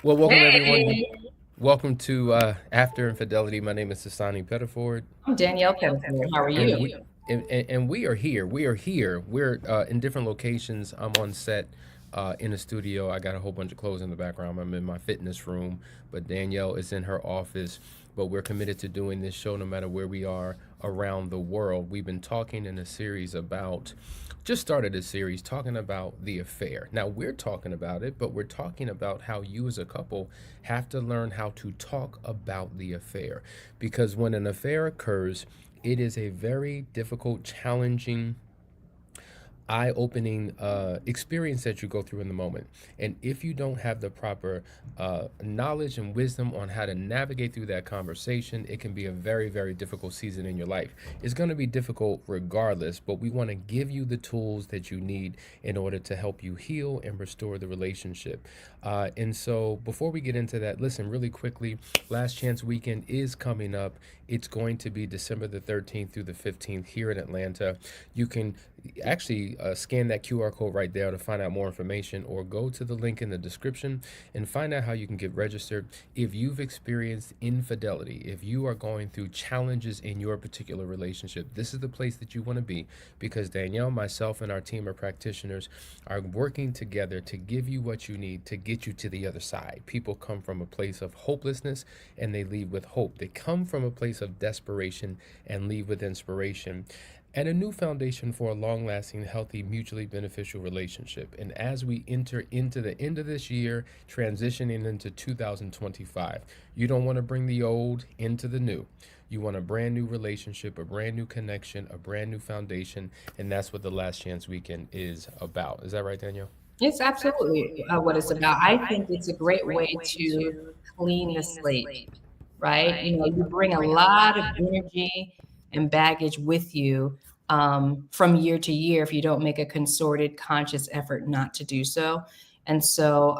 Well, welcome everyone. Hey, Welcome to After Infidelity. My name is Sasani Pettiford, I'm Danielle Pettiford. How are and you? we are here. We are here. We're in different locations. I'm on set in a studio. I got a whole bunch of clothes in the background. I'm in my fitness room, but Danielle is in her office. But we're committed to doing this show no matter where we are around the world. We've been talking in a series about, just started a series talking about the affair. Now we're talking about it, but we're talking about how you as a couple have to learn how to talk about the affair. Because when an affair occurs, it is a very difficult, challenging, eye-opening experience that you go through in the moment. And if you don't have the proper knowledge and wisdom on how to navigate through that conversation, it can be a very, very difficult season in your life. It's going to be difficult regardless, but we want to give you the tools that you need in order to help you heal and restore the relationship. And so before we get into that, listen really quickly. Last Chance Weekend is coming up. It's going to be December the 13th through the 15th here in Atlanta. You can actually scan that QR code right there to find out more information, or go to the link in the description and find out how you can get registered. If you've experienced infidelity, if you are going through challenges in your particular relationship, this is the place that you want to be, because Danielle, myself, and our team of practitioners are working together to give you what you need to get you to the other side. People come from a place of hopelessness and they leave with hope. They come from a place of desperation and leave with inspiration and a new foundation for a long lasting, healthy, mutually beneficial relationship. And as we enter into the end of this year, transitioning into 2025, you don't want to bring the old into the new. You want a brand new relationship, a brand new connection, a brand new foundation. And that's what the Last Chance Weekend is about. Is that right, Danielle? It's absolutely what it's about. I think it's a great way to clean the slate, right? You know, you bring a lot of energy and baggage with you from year to year if you don't make a concerted, conscious effort not to do so. And so,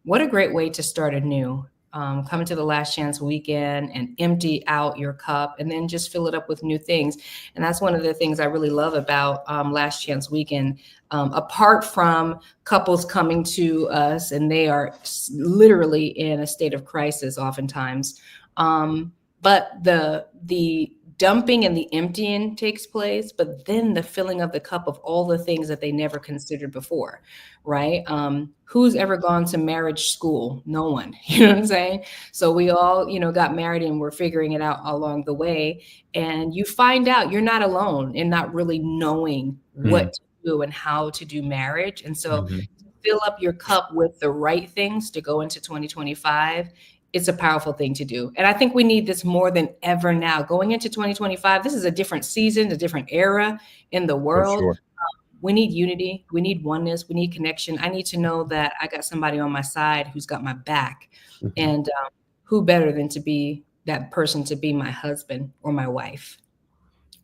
what a great way to start anew. Come to the last chance weekend and empty out your cup and then just fill it up with new things. And that's one of the things I really love about last chance weekend. Apart from couples coming to us and they are literally in a state of crisis oftentimes, but the dumping and the emptying takes place, but then the filling of the cup of all the things that they never considered before, right? Who's ever gone to marriage school? No one. You know what I'm saying? So we all, got married and we're figuring it out along the way. And you find out you're not alone in not really knowing Mm. what to do and how to do marriage. And so Hmm. fill up your cup with the right things to go into 2025, it's a powerful thing to do. And I think we need this more than ever now. Going into 2025, this is a different season, a different era in the For world. sure. We need unity, we need oneness, we need connection. I need to know that I got somebody on my side who's got my back. Mhm. And who better than to be that person to be my husband or my wife?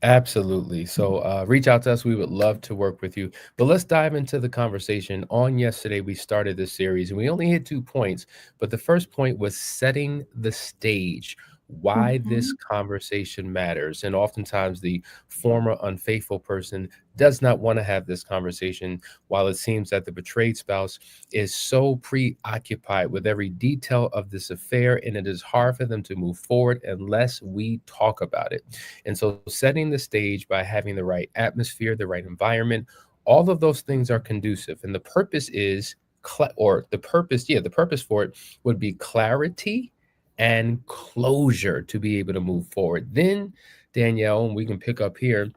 Absolutely. So reach out to us. We would love to work with you. But let's dive into the conversation. On yesterday, we started this series and we only hit 2 points. But the first point was setting the stage, why this Mhm. conversation matters. And oftentimes, the former unfaithful person does not want to have this conversation, while it seems that the betrayed spouse is so preoccupied with every detail of this affair, and it is hard for them to move forward unless we talk about it. And so, setting the stage by having the right atmosphere, the right environment, all of those things are conducive. And the purpose is, or the purpose, yeah, the purpose for it would be clarity and closure to be able to move forward. Then, Danielle, and we can pick up here,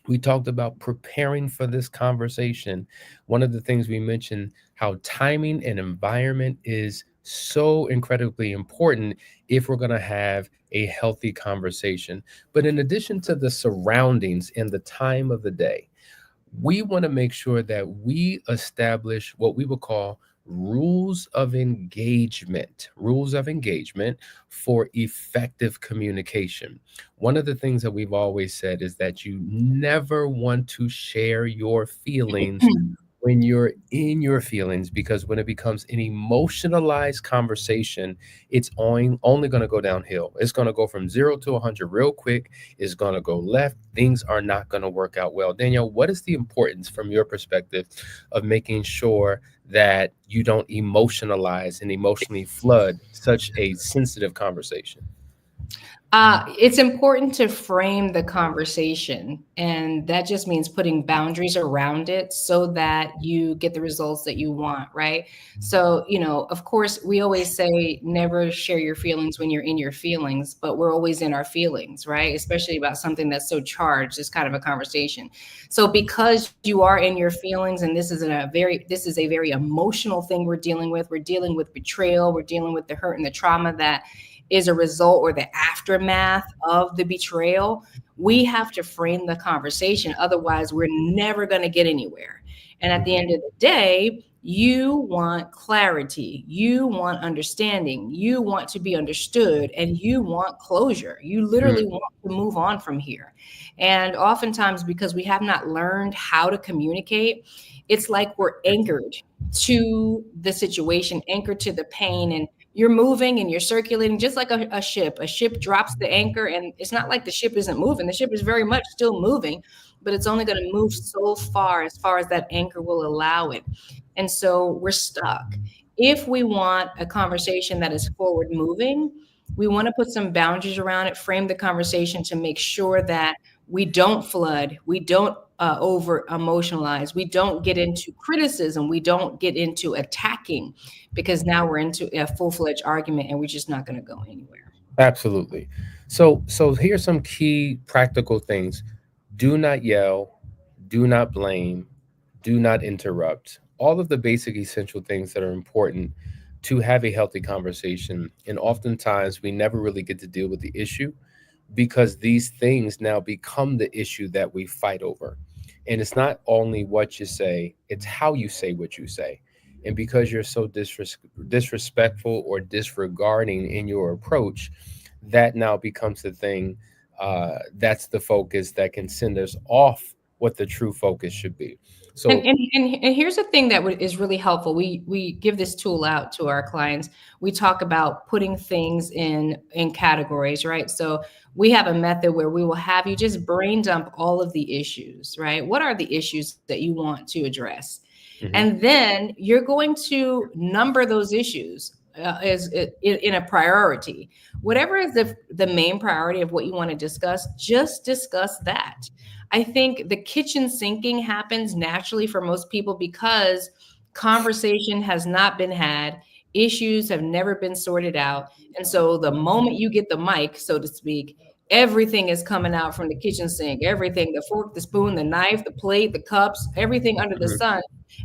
we talked about preparing for this conversation. One of the things we mentioned, how timing and environment is so incredibly important if we're going to have a healthy conversation. But in addition to the surroundings and the time of the day, we want to make sure that we establish what we would call rules of engagement for effective communication. One of the things that we've always said is that you never want to share your feelings when you're in your feelings, because when it becomes an emotionalized conversation, it's only going to go downhill. It's going to go from 0 to 100 real quick. It's going to go left. Things are not going to work out well. Danielle, what is the importance from your perspective of making sure that you don't emotionalize and emotionally flood such a sensitive conversation? It's important to frame the conversation, and that just means putting boundaries around it so that you get the results that you want, right? So, of course, we always say never share your feelings when you're in your feelings, but we're always in our feelings, right? Especially about something that's so charged, this kind of a conversation. So, because you are in your feelings, and this is a very emotional thing we're dealing with. We're dealing with betrayal. We're dealing with the hurt and the trauma that is a result or the aftermath of the betrayal. We have to frame the conversation. Otherwise, we're never going to get anywhere. And at the Mhm. end of the day, you want clarity, you want understanding, you want to be understood, and you want closure. You literally Mm. want to move on from here. And oftentimes, because we have not learned how to communicate, it's like we're anchored to the situation, anchored to the pain, and you're moving and you're circulating just like a ship. A ship drops the anchor, and it's not like the ship isn't moving. The ship is very much still moving, but it's only going to move so far as that anchor will allow it. And so we're stuck. If we want a conversation that is forward moving, we want to put some boundaries around it, frame the conversation to make sure that we don't flood, we don't over emotionalize, we don't get into criticism, we don't get into attacking, because now we're into a full-fledged argument and we're just not going to go anywhere. Absolutely. So here's some key practical things. Do not yell, do not blame, do not interrupt. All of the basic essential things that are important to have a healthy conversation. And oftentimes we never really get to deal with the issue because these things now become the issue that we fight over. And it's not only what you say, it's how you say what you say. And because you're so disrespectful or disregarding in your approach, that now becomes the thing, that's the focus that can send us off what the true focus should be. And So, and and here's the thing that is really helpful. We give this tool out to our clients. We talk about putting things in categories, right? So we have a method where we will have you just brain dump all of the issues, right? What are the issues that you want to address? mhm, And then you're going to number those issues as in a priority. Whatever is the main priority of what you want to discuss, just discuss that. I think the kitchen sinking happens naturally for most people because conversation has not been had, issues have never been sorted out. And so the moment you get the mic, so to speak, everything is coming out from the kitchen sink. Everything, the fork, the spoon, the knife, the plate, the cups, everything under the mhm, sun.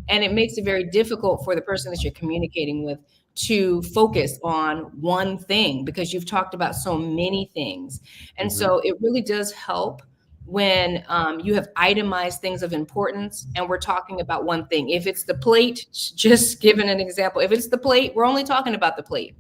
And it makes it very difficult for the person that you're communicating with to focus on one thing because you've talked about so many things. And mhm. so it really does help when you have itemized things of importance and we're talking about one thing. If it's the plate, just giving an example, if it's the plate, we're only talking about the plate.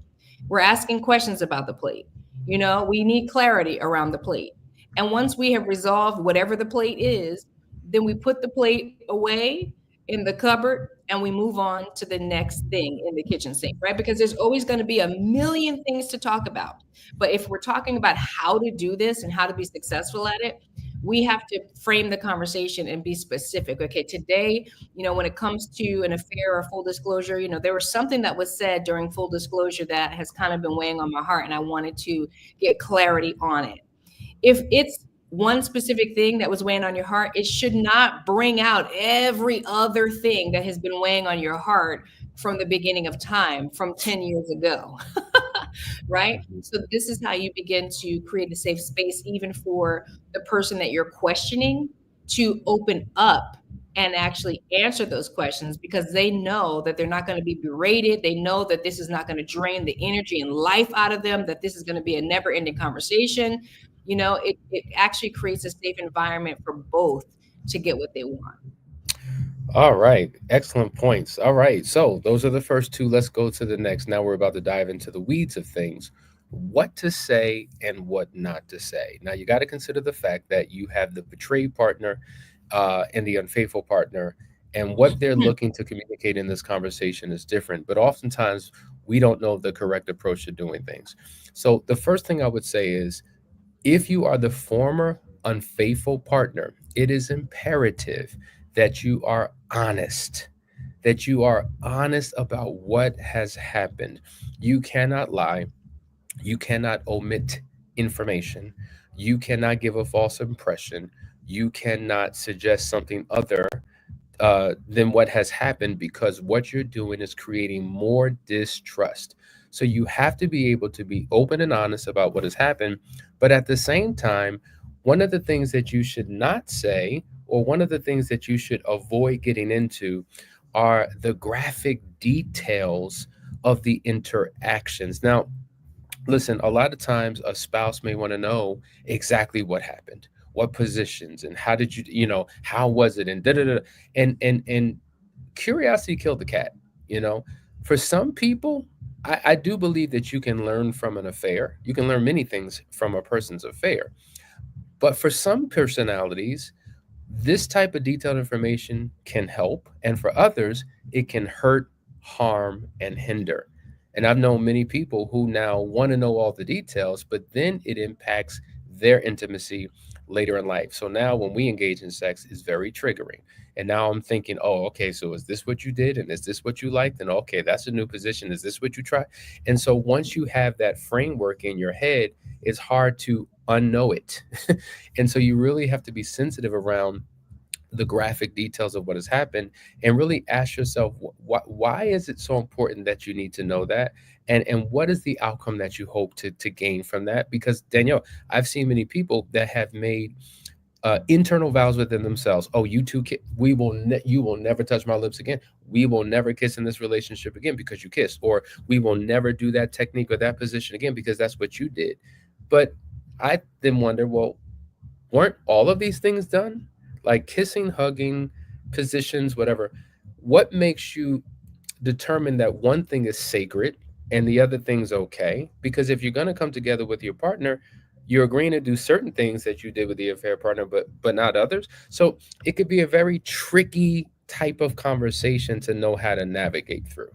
We're asking questions about the plate. We need clarity around the plate. And once we have resolved whatever the plate is, then we put the plate away in the cupboard and we move on to the next thing in the kitchen sink, right? Because there's always going to be a million things to talk about. But if we're talking about how to do this and how to be successful at it, we have to frame the conversation and be specific. Okay, today, when it comes to an affair or full disclosure, there was something that was said during full disclosure that has kind of been weighing on my heart, and I wanted to get clarity on it. If it's one specific thing that was weighing on your heart, it should not bring out every other thing that has been weighing on your heart from the beginning of time, from 10 years ago. Right? So this is how you begin to create a safe space, even for the person that you're questioning, to open up and actually answer those questions because they know that they're not going to be berated. They know that this is not going to drain the energy and life out of them, that this is going to be a never ending conversation. It actually creates a safe environment for both to get what they want. All right. Excellent points. All right. So those are the first two. Let's go to the next. Now we're about to dive into the weeds of things. What to say and what not to say. Now you got to consider the fact that you have the betrayed partner and the unfaithful partner And what they're looking to communicate in this conversation is different. But oftentimes, we don't know the correct approach to doing things. So, the first thing I would say is if you are the former unfaithful partner, it is imperative that you are honest, that you are honest about what has happened. You cannot lie, you cannot omit information, you cannot give a false impression, you cannot suggest something other than what has happened, because what you're doing is creating more distrust. So you have to be able to be open and honest about what has happened. But at the same time, one of the things that you should not say, or one of the things that you should avoid getting into, are the graphic details of the interactions. Now, listen, a lot of times a spouse may want to know exactly what happened, what positions, and how did you, how was it, and da da da. And curiosity killed the cat. You know, for some people, I do believe that you can learn from an affair. You can learn many things from a person's affair. But for some personalities, this type of detailed information can help, and for others, it can hurt, harm, and hinder. And I've known many people who now want to know all the details, but then it impacts their intimacy later in life. So now when we engage in sex, it's very triggering. And now I'm thinking, oh, okay, so is this what you did? And is this what you liked? And okay, that's a new position. Is this what you tried? And so once you have that framework in your head, it's hard to unknow it. And so you really have to be sensitive around the graphic details of what has happened, and really ask yourself, why is it so important that you need to know that, and what is the outcome that you hope to gain from that? Because Danielle, I've seen many people that have made internal vows within themselves. Oh, you two, you will never touch my lips again. We will never kiss in this relationship again because you kissed, or we will never do that technique or that position again because that's what you did. But I then wonder, well, weren't all of these things done? Like kissing, hugging, positions, whatever. What makes you determine that one thing is sacred and the other thing's okay? Because if you're going to come together with your partner, you're agreeing to do certain things that you did with the affair partner, but not others. So it could be a very tricky type of conversation to know how to navigate through.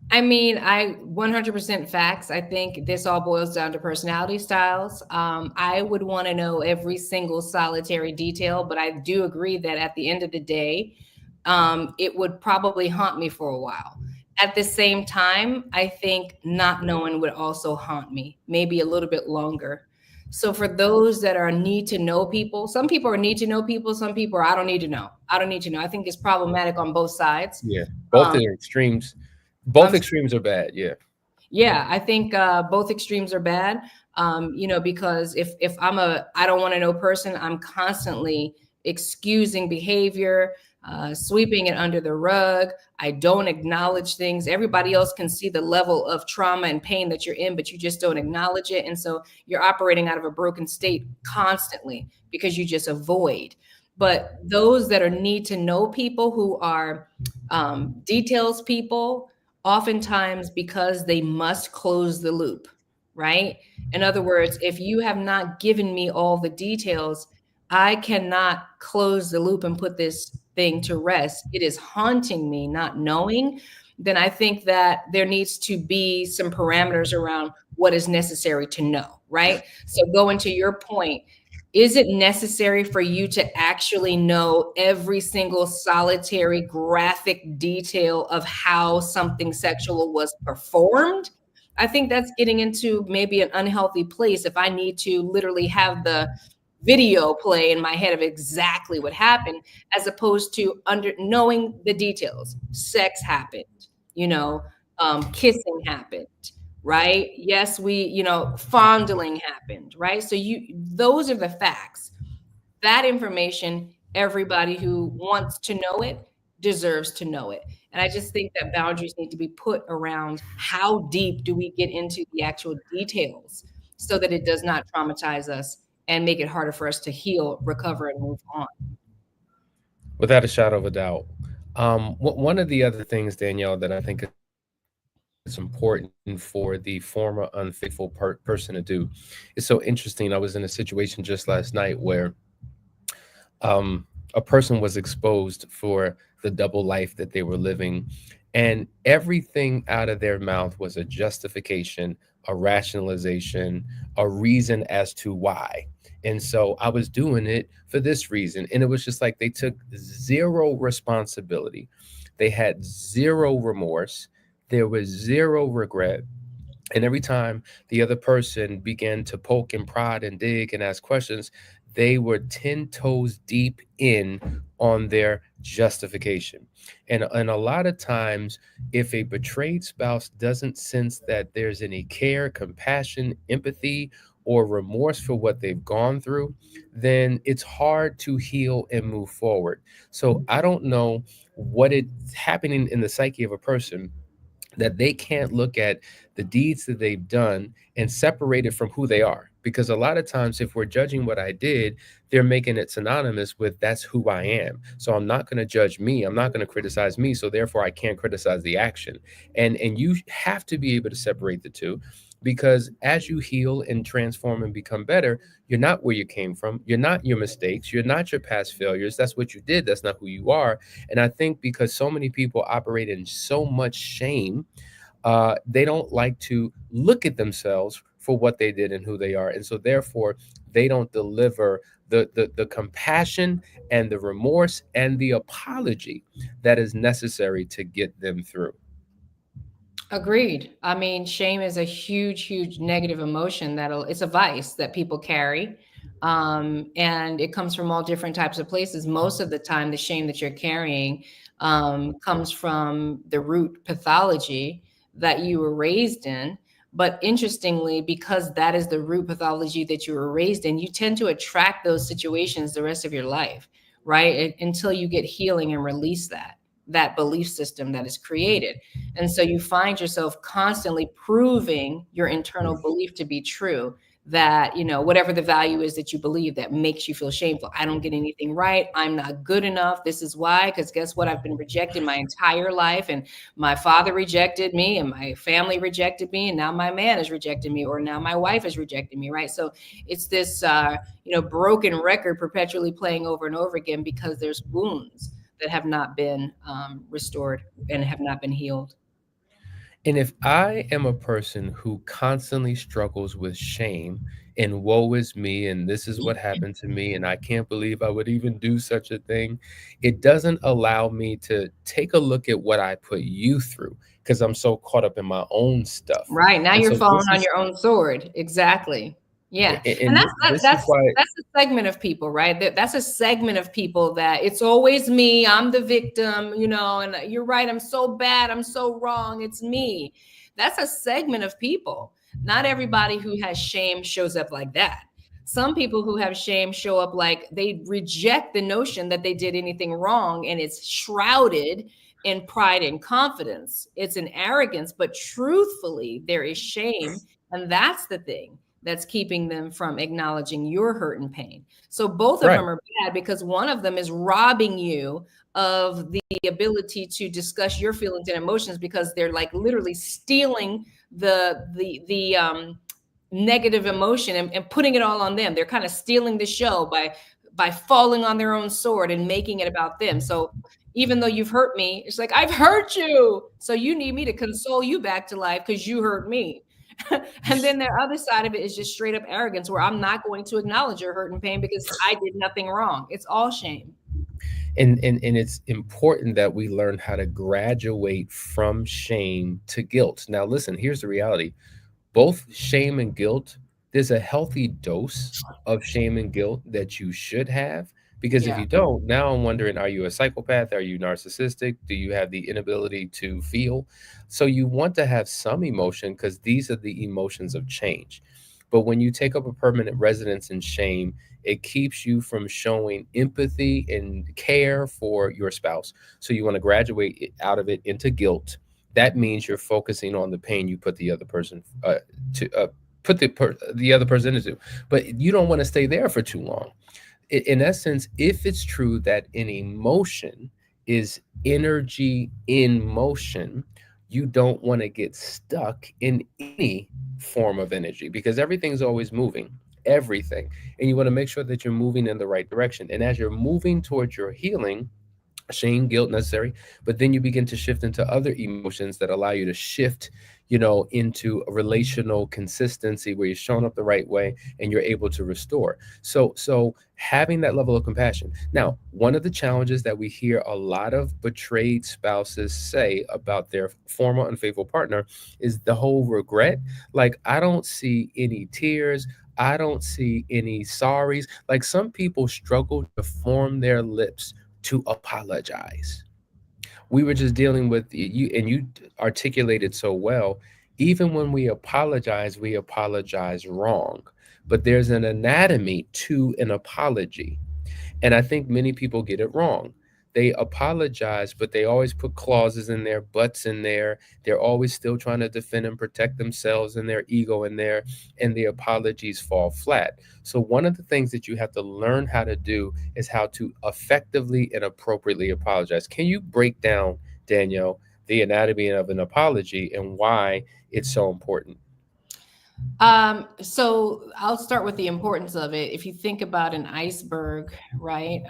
I mean, I 100% facts. I think this all boils down to personality styles. I would want to know every single solitary detail, but I do agree that at the end of the day, it would probably haunt me for a while. At the same time, I think not knowing would also haunt me, maybe a little bit longer. So for those that are need to know people, some people are need to know people, some people are I don't need to know. I don't need to know. I think it's problematic on both sides. Yeah, both Um, are extremes. I'm Both extremes are bad. Yeah. Yeah, I think both extremes are bad. Because if I'm a I don't want to know person, I'm constantly excusing behavior, sweeping it under the rug. I don't acknowledge things. Everybody else can see the level of trauma and pain that you're in, but you just don't acknowledge it, and so you're operating out of a broken state constantly because you just avoid. But those that are need to know people who are details people, oftentimes because they must close the loop, right? In other words, if you have not given me all the details, I cannot close the loop and put this thing to rest. It is haunting me not knowing. Then I think that there needs to be some parameters around what is necessary to know, right? So, going to your point, is it necessary for you to actually know every single solitary graphic detail of how something sexual was performed? I think that's getting into maybe an unhealthy place if I need to literally have the video play in my head of exactly what happened, as opposed to under knowing the details. Sex happened, you know, kissing happened, right? Yes, fondling happened, right? So those are the facts. That information, everybody who wants to know it deserves to know it. And I just think that boundaries need to be put around how deep do we get into the actual details so that it does not traumatize us and make it harder for us to heal, recover, and move on. Without a shadow of a doubt. One of the other things, Danielle, that I think is important for the former unfaithful person to do is so interesting. I was in a situation just last night where a a person was exposed for the double life that they were living, and everything out of their mouth was a justification, a rationalization, a reason as to why. And so I was doing it for this reason. And it was just like they took zero responsibility. They had zero remorse. There was zero regret. And every time the other person began to poke and prod and dig and ask questions, they were 10 toes deep in on their justification. And a lot of times, if a betrayed spouse doesn't sense that there's any care, compassion, empathy, or remorse for what they've gone through, then it's hard to heal and move forward. So I don't know what is happening in the psyche of a person that they can't look at the deeds that they've done and separate it from who they are. Because a lot of times, if we're judging what I did, they're making it synonymous with that's who I am. So I'm not going to judge me. I'm not going to criticize me. So therefore, I can't criticize the action. And you have to be able to separate the two, because as you heal and transform and become better, you're not where you came from. You're not your mistakes. You're not your past failures. That's what you did. That's not who you are. And I think because so many people operate in so much shame, they don't like to look at themselves for what they did and who they are. And so therefore, they don't deliver the compassion and the remorse and the apology that is necessary to get them through. Agreed. I mean, shame is a huge, huge negative emotion it's a vice that people carry. And it comes from all different types of places. Most of the time, the shame that you're carrying comes from the root pathology that you were raised in. But interestingly, because that is the root pathology that you were raised in, you tend to attract those situations the rest of your life, right? Until you get healing and release that belief system that is created. And so you find yourself constantly proving your internal belief to be true, that, whatever the value is that you believe that makes you feel shameful. I don't get anything right. I'm not good enough. This is why, because guess what? I've been rejected my entire life, and my father rejected me, and my family rejected me, and now my man has rejected me, or now my wife has rejected me, right? So it's this, broken record perpetually playing over and over again because there's wounds that have not been restored and have not been healed. And if I am a person who constantly struggles with shame and woe is me, and this is what happened to me, and I can't believe I would even do such a thing, it doesn't allow me to take a look at what I put you through because I'm so caught up in my own stuff. Right, now And you're so falling this on is, your own sword. Exactly. Yeah, and and this is why. that's a segment of people, right? That's a segment of people that it's always me, I'm the victim, and you're right, I'm so bad, I'm so wrong, it's me. That's a segment of people. Not everybody who has shame shows up like that. Some people who have shame show up like they reject the notion that they did anything wrong, and it's shrouded in pride and confidence. It's an arrogance, but truthfully, there is shame. And that's the thing that's keeping them from acknowledging your hurt and pain. So both of them Right. are bad because one of them is robbing you of the ability to discuss your feelings and emotions, because they're like literally stealing the negative emotion and putting it all on them. They're kind of stealing the show by falling on their own sword and making it about them. So even though you've hurt me, it's like, I've hurt you, so you need me to console you back to life because you hurt me. And then the other side of it is just straight up arrogance, where I'm not going to acknowledge your hurt and pain because I did nothing wrong. It's all shame. And it's important that we learn how to graduate from shame to guilt. Now listen, here's the reality. Both shame and guilt, there's a healthy dose of shame and guilt that you should have. Because if Yeah. you don't, now I'm wondering, are you a psychopath? Are you narcissistic? Do you have the inability to feel? So you want to have some emotion because these are the emotions of change. But when you take up a permanent residence in shame, it keeps you from showing empathy and care for your spouse. So you want to graduate out of it into guilt. That means you're focusing on the pain you put the other person to put the other person into, but you don't want to stay there for too long. In essence, if it's true that an emotion is energy in motion, you don't want to get stuck in any form of energy because everything's always moving. everything. And you want to make sure that you're moving in the right direction. And as you're moving towards your healing, shame, guilt necessary, but then you begin to shift into other emotions that allow you to shift, into a relational consistency where you're showing up the right way and you're able to restore. So having that level of compassion. Now, one of the challenges that we hear a lot of betrayed spouses say about their former unfaithful partner is the whole regret. Like, I don't see any tears, I don't see any sorries. Like, some people struggle to form their lips to apologize. We were just dealing with you, and you articulated so well. Even when we apologize wrong. But there's an anatomy to an apology. And I think many people get it wrong. They apologize, but they always put clauses in there, buts in there. They're always still trying to defend and protect themselves and their ego in there, and the apologies fall flat. So, one of the things that you have to learn how to do is how to effectively and appropriately apologize. Can you break down, Danielle, the anatomy of an apology and why it's so important? So I'll start with the importance of it. If you think about an iceberg, right?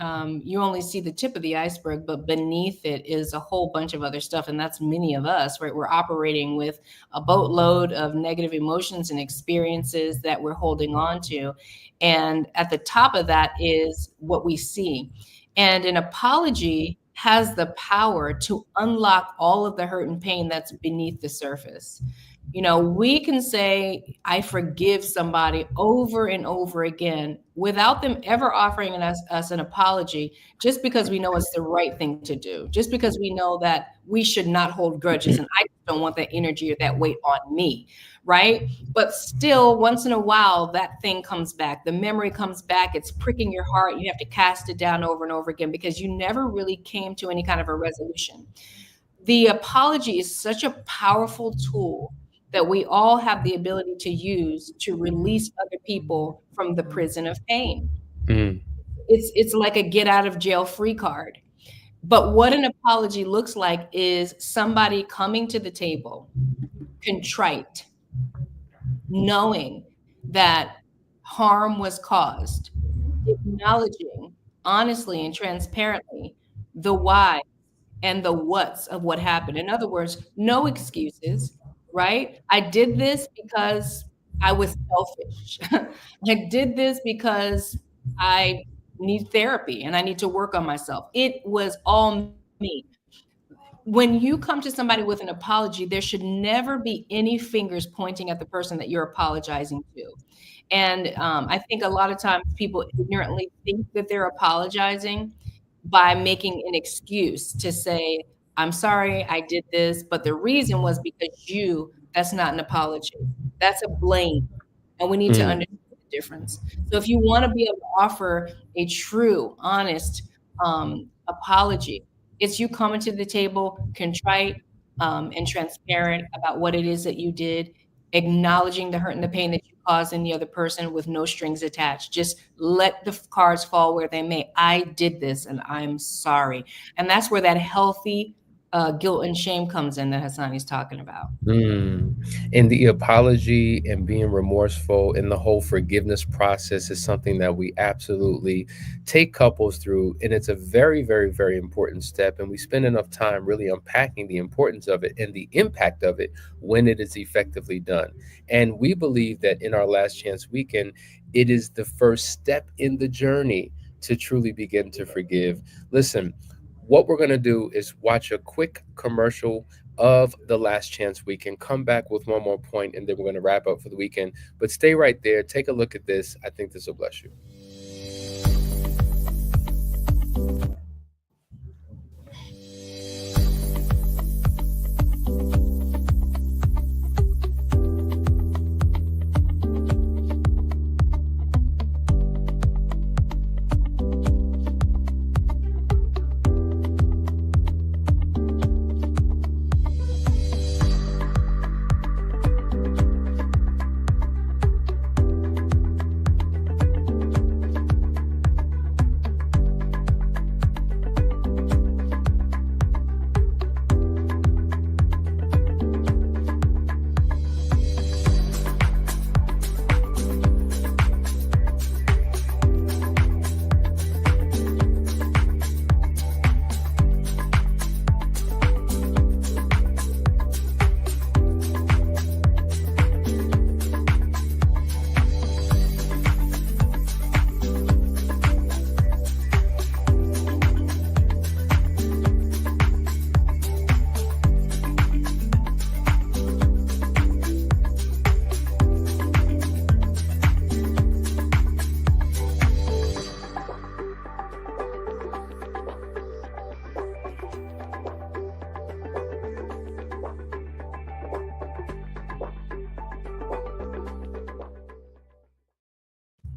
You only see the tip of the iceberg, but beneath it is a whole bunch of other stuff. And that's many of us, right? We're operating with a boatload of negative emotions and experiences that we're holding on to. And at the top of that is what we see. And an apology has the power to unlock all of the hurt and pain that's beneath the surface. We can say, I forgive somebody over and over again without them ever offering us an apology, just because we know it's the right thing to do, just because we know that we should not hold grudges. And I just don't want that energy or that weight on me. Right. But still, once in a while, that thing comes back. The memory comes back. It's pricking your heart. You have to cast it down over and over again because you never really came to any kind of a resolution. The apology is such a powerful tool that we all have the ability to use to release other people from the prison of pain. Mm, It's like a get out of jail free card. But what an apology looks like is somebody coming to the table contrite, knowing that harm was caused, acknowledging honestly and transparently the why and the what's of what happened. In other words, no excuses, right? I did this because I was selfish. I did this because I need therapy and I need to work on myself. It was all me. When you come to somebody with an apology, there should never be any fingers pointing at the person that you're apologizing to. And I think a lot of times people ignorantly think that they're apologizing by making an excuse to say, I'm sorry, I did this, but the reason was because that's not an apology. That's a blame. And we need to mm, understand the difference. So if you want to be able to offer a true, honest apology, it's you coming to the table contrite and transparent about what it is that you did, acknowledging the hurt and the pain that you caused in the other person with no strings attached. Just let the cards fall where they may. I did this and I'm sorry. And that's where that healthy guilt and shame comes in that Hassani's talking about. mm. And the apology and being remorseful and the whole forgiveness process is something that we absolutely take couples through. And it's a very, very, very important step. And we spend enough time really unpacking the importance of it and the impact of it when it is effectively done. And we believe that in our Last Chance Weekend, it is the first step in the journey to truly begin to forgive. Listen, what we're going to do is watch a quick commercial of the Last Chance Weekend, come back with one more point, and then we're going to wrap up for the weekend. But stay right there. Take a look at this. I think this will bless you.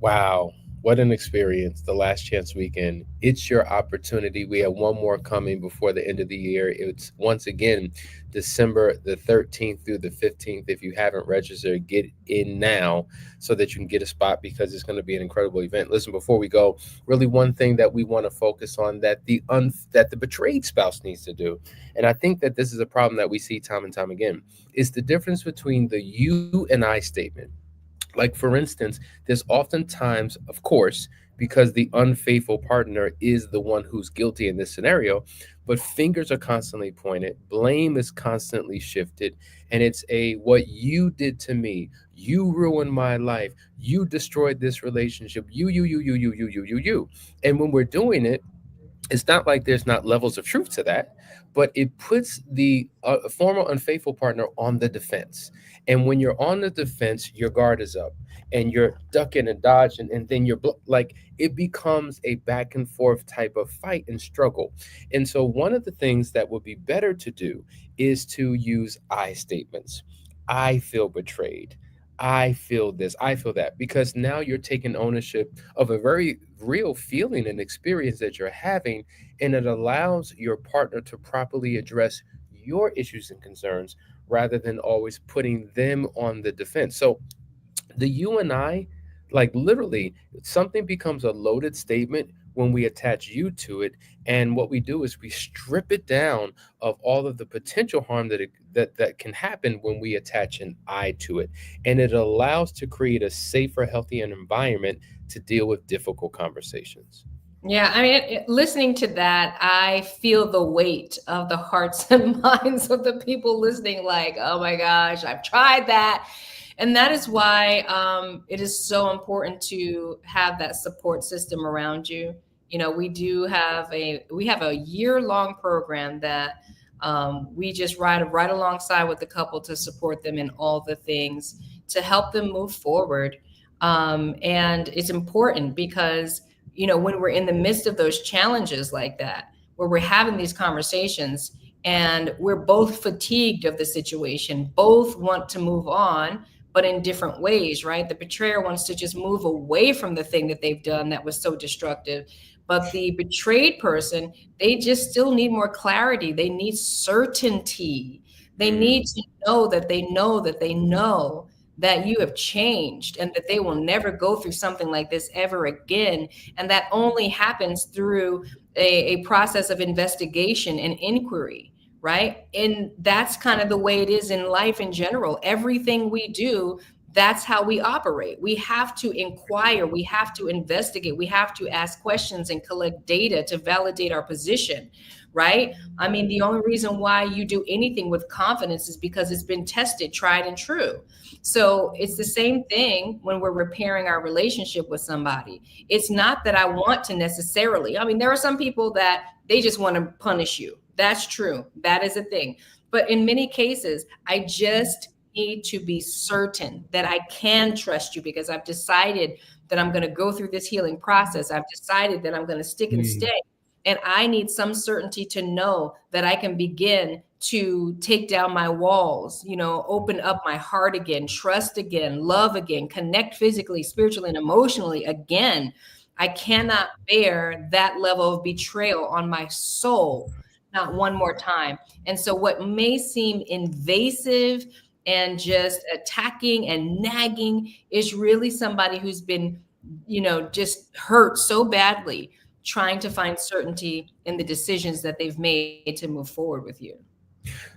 Wow, what an experience. The last chance weekend. It's your opportunity. We have one more coming before the end of the year. It's once again December the 13th through the 15th. If you haven't registered, get in now so that you can get a spot because it's going to be an incredible event. Listen, before we go, really one thing that we want to focus on that that the betrayed spouse needs to do. And I think that this is a problem that we see time and time again. Is the difference between the you and I statement. Like, for instance, there's oftentimes, of course, because the unfaithful partner is the one who's guilty in this scenario, but fingers are constantly pointed, blame is constantly shifted, and it's a what you did to me, you ruined my life, you destroyed this relationship, you. And when we're doing it, it's not like there's not levels of truth to that, but it puts the former unfaithful partner on the defense. And when you're on the defense, your guard is up and you're ducking and dodging, and then like it becomes a back and forth type of fight and struggle. And so, one of the things that would be better to do is to use I statements. I feel betrayed. I feel this, I feel that, because now you're taking ownership of a very real feeling and experience that you're having, and it allows your partner to properly address your issues and concerns rather than always putting them on the defense. So the you and I, like literally, something becomes a loaded statement when we attach you to it. And what we do is we strip it down of all of the potential harm that can happen when we attach an I to it. And it allows to create a safer, healthier environment to deal with difficult conversations. Yeah, I mean, listening to that, I feel the weight of the hearts and minds of the people listening. Like, oh my gosh, I've tried that, and that is why it is so important to have that support system around you. You know, we have a year long program that we just ride right alongside with the couple to support them in all the things to help them move forward. And it's important because when we're in the midst of those challenges like that, where we're having these conversations and we're both fatigued of the situation, both want to move on, but in different ways, right? The betrayer wants to just move away from the thing that they've done that was so destructive. But the betrayed person, they just still need more clarity. They need certainty. They Mm. need to know that they know that they know that you have changed and that they will never go through something like this ever again. And that only happens through a process of investigation and inquiry, right? And that's kind of the way it is in life in general. Everything we do, that's how we operate. We have to inquire, we have to investigate, we have to ask questions and collect data to validate our position, right? I mean, the only reason why you do anything with confidence is because it's been tested, tried, and true. So it's the same thing when we're repairing our relationship with somebody. It's not that I want to necessarily, I mean, there are some people that they just want to punish you. That's true. That is a thing. But in many cases, I just need to be certain that I can trust you because I've decided that I'm going to go through this healing process. I've decided that I'm going to stick and Mm. stay. And I need some certainty to know that I can begin to take down my walls, open up my heart again, trust again, love again, connect physically, spiritually, and emotionally again. I cannot bear that level of betrayal on my soul, not one more time. And so, what may seem invasive and just attacking and nagging is really somebody who's been, just hurt so badly, trying to find certainty in the decisions that they've made to move forward with you.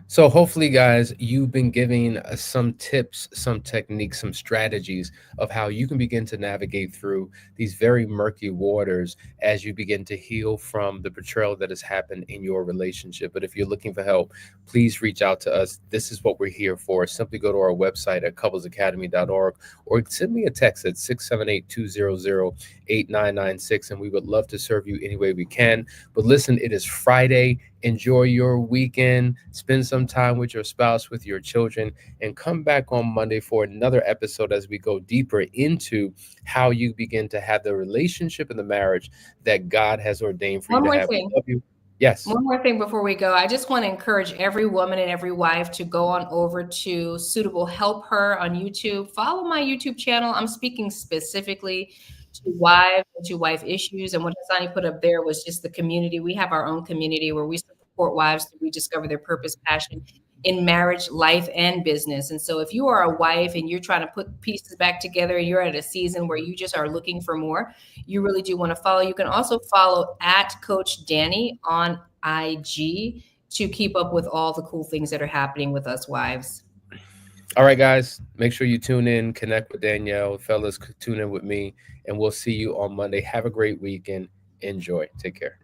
So hopefully, guys, you've been giving some tips, some techniques, some strategies of how you can begin to navigate through these very murky waters as you begin to heal from the betrayal that has happened in your relationship. But if you're looking for help, please reach out to us. This is what we're here for. Simply go to our website at couplesacademy.org or send me a text at 678-200-8996, and we would love to serve you any way we can. But listen, it is Friday. Enjoy your weekend. Spend some time with your spouse, with your children, and come back on Monday for another episode as we go deeper into how you begin to have the relationship and the marriage that God has ordained for you One to more have. We thing. love you. Yes. One more thing before we go. I just want to encourage every woman and every wife to go on over to Suitable Help Her on YouTube. Follow my YouTube channel. I'm speaking specifically to wives and to wife issues. And what Hassani put up there was just the community. We have our own community where we support wives to rediscover their purpose, passion in marriage, life, and business. And so if you are a wife and you're trying to put pieces back together, and you're at a season where you just are looking for more, you really do want to follow. You can also follow at Coach Danny on IG to keep up with all the cool things that are happening with us wives. All right, guys, make sure you tune in, connect with Danielle. Fellas, tune in with me, and we'll see you on Monday. Have a great weekend. Enjoy. Take care.